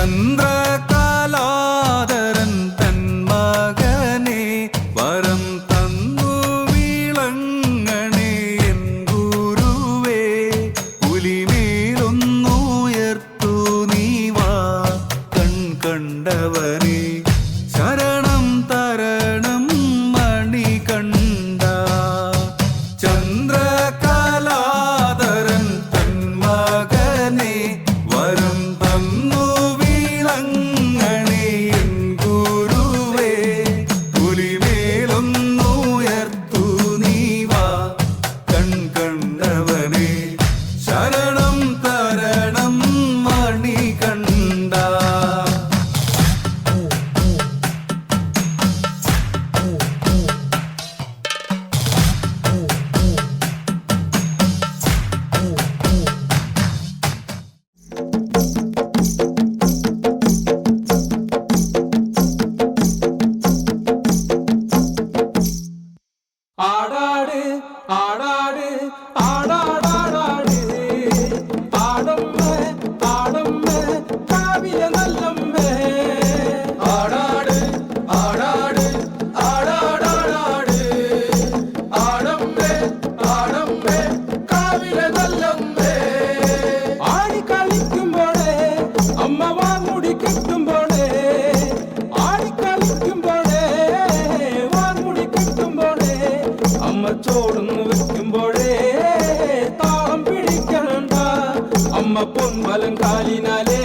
ചന്ദ്രകലാധരൻ തൻ മകനെ വരം തന്നു വിളങ്ങണേ എൻ ഗുരുവേ. പുലിമേലൊന്നുയർത്തു നീ വാ കൺ കണ്ടവനെ ശരണം തരണം മണികണ്ഠ. ചന്ദ്രകലാധരൻ തൻ മകനെ വരം തന്നു വിളങ്ങണേ എൻ ഗുരുവേ. പുലിമേലൊന്നുയർത്തു നീ വാ കൺ കണ്ടവനെ ശരണം തരണം മണികണ്ഠ. ആടാട് ആടാട് ആടാടാടാട് ആടമ്മേ ആടമ്മേ കാവിലെ നല്ലമ്മേ. ആടാട് ആടാട് ആടാടാടാട് ആടമ്മേ ആടമ്മേ കാവിലെ നല്ലമ്മേ. ആടി കളിക്കുമ്പോഴേ അമ്മ വാർമുടി കെട്ടുമ്പോഴേ ആടി കളിക്കുമ്പോഴേ വാർമുടി കെട്ടുമ്പോഴേ അമ്മ ചോടുന്നു വെക്കുമ്പോഴേ താളം പിടിക്കണണ്ട. അമ്മ പൊൻവലം കാലിനാലേ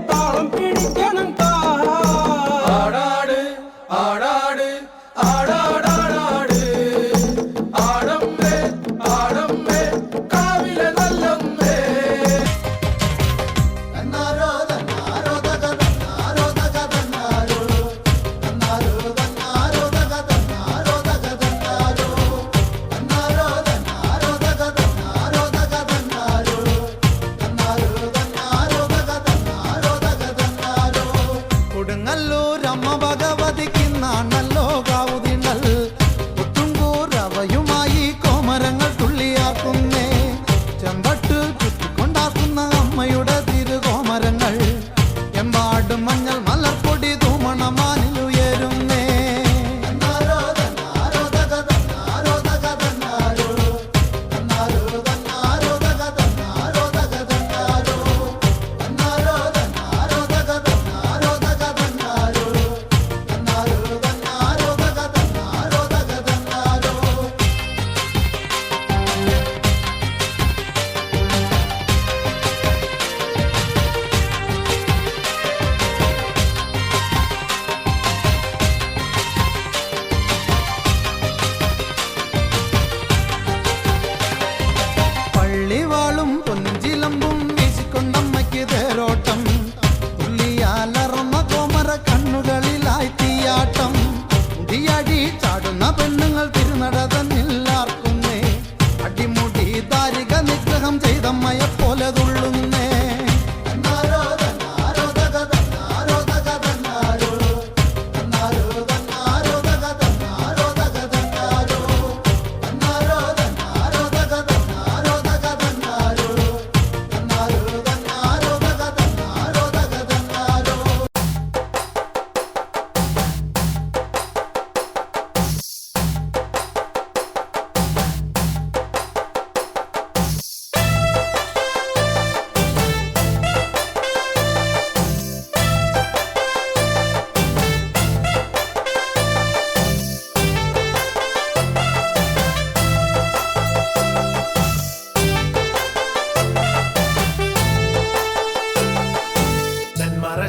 താളം പിടിക്കണണ്ട. ആടാട് ആടാട് ആടാടാടാട് ആടമ്മേ ആടമ്മേ കാവിലെ നല്ലമ്മേ. കൊടുങ്ങല്ലൂരമ്മ ഭഗവതിക്കുന്നാണല്ലോ കാവുതിണ്ടൽ. പുത്തുംകൂറവയുമായി കോമരങ്ങൾ തുള്ളിയാക്കുന്നേ. ചെമ്പട്ട് ചുറ്റിക്കൊണ്ടാക്കുന്ന അമ്മയുടെ തിരുകോമരങ്ങൾ എമ്പാടും മഞ്ഞൾ മലർപ്പൊടി തൂമണമാനിലുയരുന്നേ. പള്ളിവാളും പൊഞ്ചിലമ്പും വീശിക്കൊണ്ടമ്മയ്ക്ക് തേരോട്ടം. തുള്ളിയാലറന്ന കോമര കണ്ണുകളിലായി തീയാട്ടം. മുടിയടി ചാടുന്ന പെണ്ണുങ്ങൾ തിരുനട തന്നില്ലാർക്കുന്നേ. അടിമുടി താരിക നിഗ്രഹം ചെയ്തമ്മയെ പോലെ തുള്ളുന്നേ.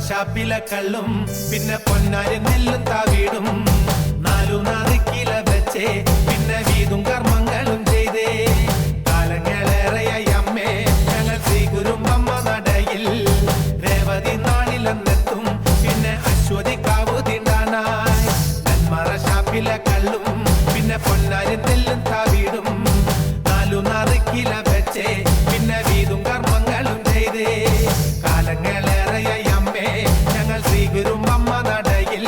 ഷാപ്പിലെ കള്ളും പിന്നെ പൊന്നാരി നെല്ലും താവീടും. 4 കില വെച്ചേ പിന്നെ വീതും കർമ്മങ്ങളും ചെയ്തേ. കാലങ്ങളേറെയായി അമ്മേ ഞങ്ങൾ ശ്രീകുരുമ്പമ്മ നടയിൽ. രേവതി നാളിലെന്നെത്തും പിന്നെ അശ്വതി കാവു തിണ്ടാനായി. നെന്മറ ഷാപ്പിലെ കള്ളും പിന്നെ പൊന്നാരി നെല്ലും താവീടും. 4 കില വെച്ചേ പിന്നെ വീതും കർമ്മങ്ങളും ചെയ്തേ. കാലങ്ങളേറെയായി അമ്മേ ഞങ്ങൾ ശ്രീകുരുമ്പമ്മ നടയിൽ.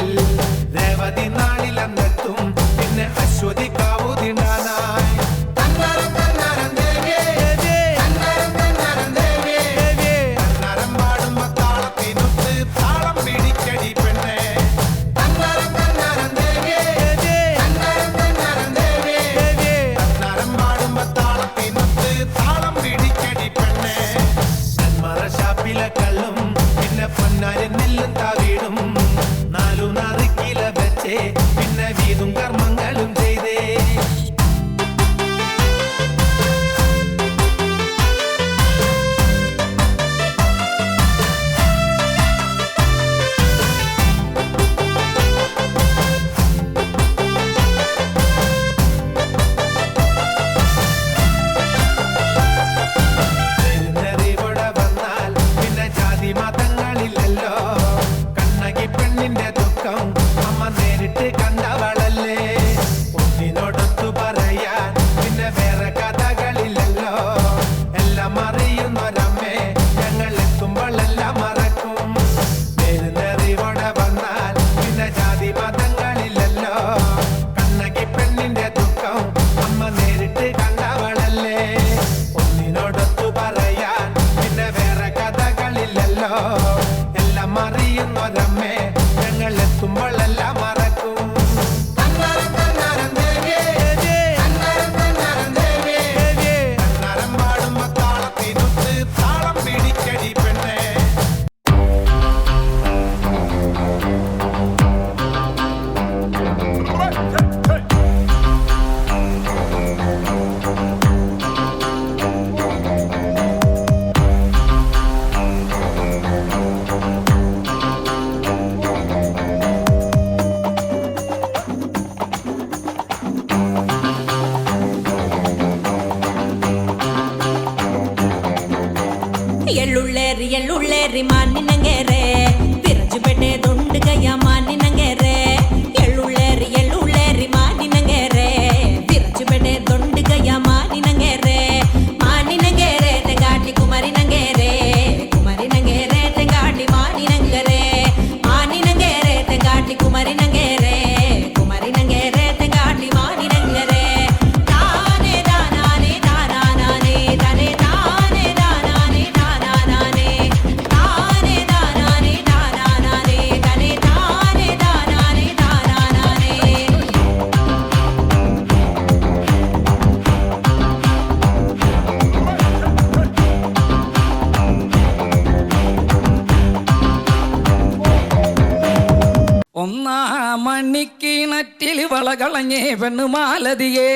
രേവതി നാളിലെന്നെത്തും പിന്നെ അശ്വതി കാവു തിണ്ടാനായി. തന്നാരം തന്നാരം ദേവേ തന്നാരം തന്നാരം ദേവേ പിന്നെ പൊന്നാരൻ നെല്ലും താവീടും നാലു നാറിക്കില വെച്ചേ പിന്നെ വീതും കർമ്മങ്ങളും ചെയ്തേ മതങ്ങളില്ലല്ലോ കണ്ണകി പെണ്ണിന്റെ ദുഃഖം അമ്മ നേരിട്ട് കണ്ടവളല്ലേ ഒന്നിനോടൊത്തു പറയാൻ പിന്നെ വേറെ കഥകളില്ലല്ലോ എല്ലാം അറിയുന്നൊരമ്മേ ഞങ്ങൾ എത്തുമ്പോഴെല്ലാം മറക്കും നേരിനറിവോടെ വന്നാൽ പിന്നെ ജാതി മതങ്ങളില്ലല്ലോ കണ്ണകി പെണ്ണിന്റെ ദുഃഖം അമ്മ നേരിട്ട് കണ്ടവളല്ലേ ഒന്നിനോടൊത്തു പറയാൻ പിന്നെ വേറെ കഥകളില്ലല്ലോ എല്ലാം അറിയുന്നൊരമ്മേ ഞങ്ങൾ എത്തുമ്പോഴെല്ലാം മറക്കും പാടുമ്പോ താളത്തിനൊത്ത് താളം പിടിക്കടി പെണ്ണേ ಎಳ್ಳುಳ್ಳೇರಿ ಎಳ್ಳುಳ್ಳೇರಿ ಮಾನಿನಂಗೆರೆ ವಿರಜು ಬೆಟ್ಟೆ ದೊಂಡುಗಯ್ಯ ಮಾನಿನಂಗೆರೆ ಎಳ್ಳುಳ್ಳೇರಿ ಎಳ್ಳುಳ್ಳೇರಿ ಮಾನಿನಂಗೆರೆ ವಿರಜು ಬೆಟ್ಟೆ ದೊಂಡುಗಯ್ಯ ಮಾನಿನಂಗೆರೆ ಮಾನಿನಂಗೆರೆ ತೆಂಗಾಟಿ ಕುಮರಿನಂಗೆರೆ ಕುಮರಿನಂಗೆರೆ ತೆಂಗಾಟಿ ಮಾನಿನಂಗೆರೆ ಮಾನಿನಂಗೆರೆ ತೆಂಗಾಟಿ ಕುಮರಿನಂಗೆರೆ ಕುಮರಿನಂಗೆರೆ ತೆಂಗಾಟಿ ಮಾನಿನಂಗೆರೆ ತಾನೇ ದಾನಾನೆ ದಾನಾನೆ ತನೆ ತಾನೇ ದಾನಾನೆ ದಾನಾನೆ ತಾನೇ ದಾನಾನೆ ದಾನಾನೆ ತನೆ ತಾನೇ ದಾನಾನೆ ದಾನಾನೆ ഒന്നാം മണിക്കിണറ്റിൽ വളകളഞ്ഞേ പെണ്ണുമാലതിയേ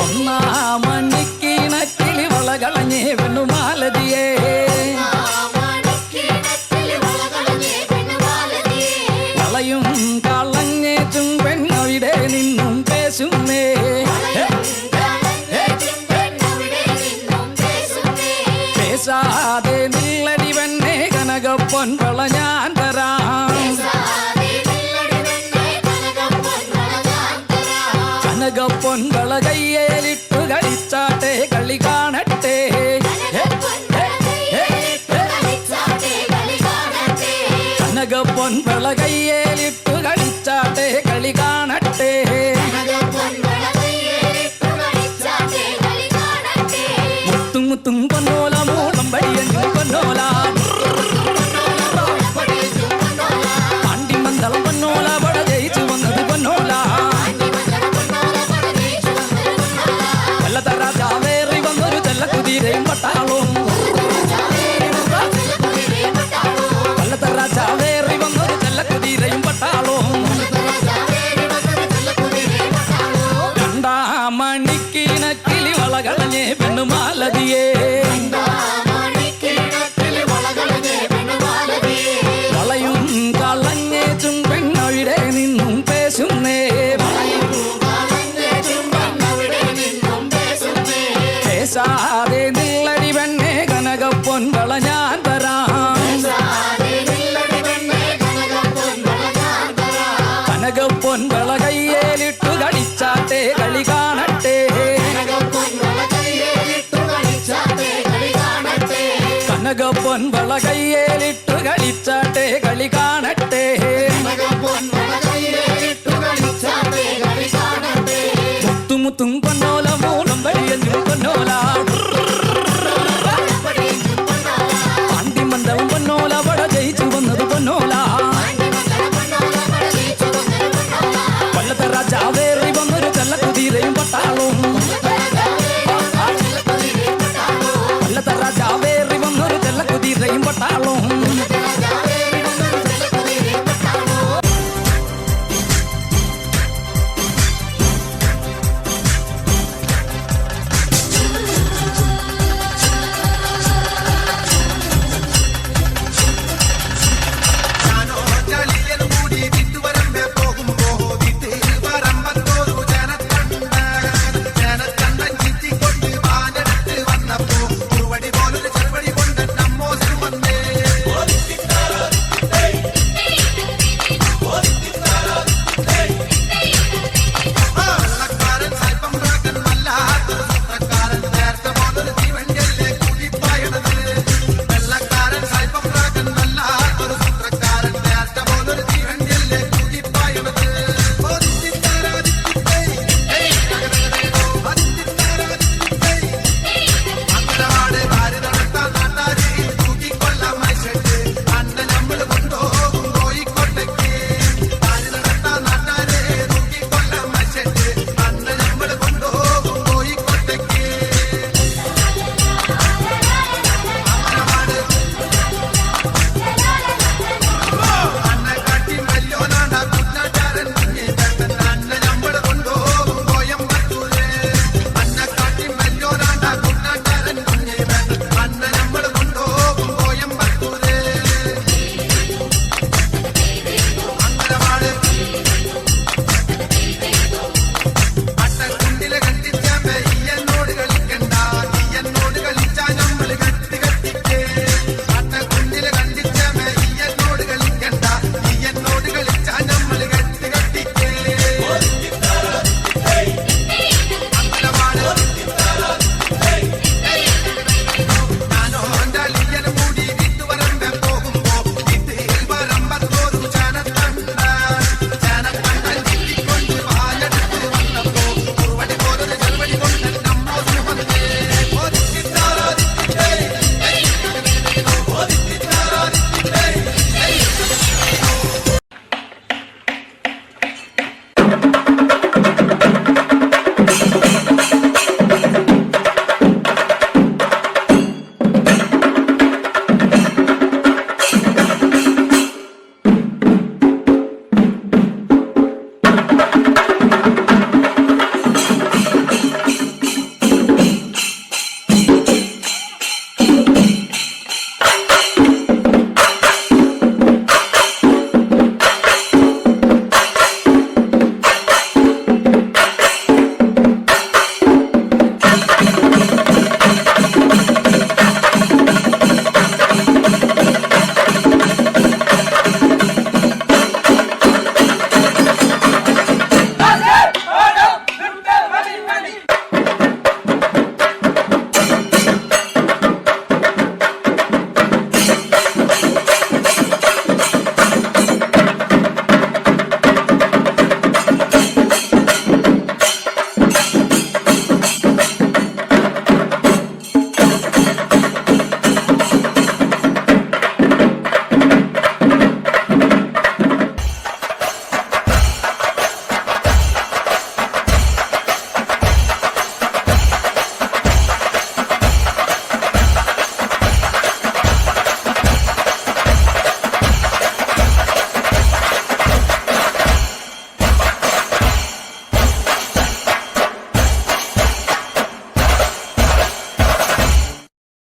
ഒന്നാം മണിക്കിണറ്റിൽ വളകളഞ്ഞേ പെണ്ണുമാലതിയേ വളയും കളഞ്ഞേച്ചും പെണ്ണവിടെ നിന്നും പേശുന്നേ പേശാതെ നില്ലടി പെണ്ണേ കനകപ്പൊൻ വള ഞാൻ തരാം കനകപ്പൊൻ വള കയ്യേലിട്ടു കളിച്ചാട്ടെ കളി കാണട്ടെ കനകപ്പൊൻ വള കയ്യേലിട്ടു കളിച്ചാട്ടെ കളി കാണട്ടെ മുത്തും മുത്തും പൊന്നോല മൂളം വഴിയഞ്ഞു പൊന്നോല പാണ്ടിമന്തളം പൊന്നോല പട ജയിച്ചു വന്നത് പൊന്നോല കൊല്ലത്തറ ചാവേറി വന്നൊരു ചെല്ലക്കുതിരയും പട്ടാളവും കൊല്ലത്തറ ചാവേറി വന്നൊരു ചെല്ലക്കുതിരയും പട്ടാളവും രണ്ടാം മണിക്കിണക്കിലി വളകളഞ്ഞേ പെണ്ണുമാലതിയേ വളയും കളഞ്ഞേച്ചും പെണ്ണവിടെ നിന്നും പേശുന്നേ പേശാതെ നില്ലടി പെണ്ണേ കനകപ്പൊൻ വള ഞാൻ തരാം കനകപ്പൊൻ വള കയ്യേലിട്ടു കളിച്ചാട്ടെ കളി കാണട്ടെ കനകപ്പൊൻ വള കയ്യേലിട്ടു കളിച്ചാട്ടെ കളി കാണട്ടെ മുത്തുമുത്തും പൊന്നോ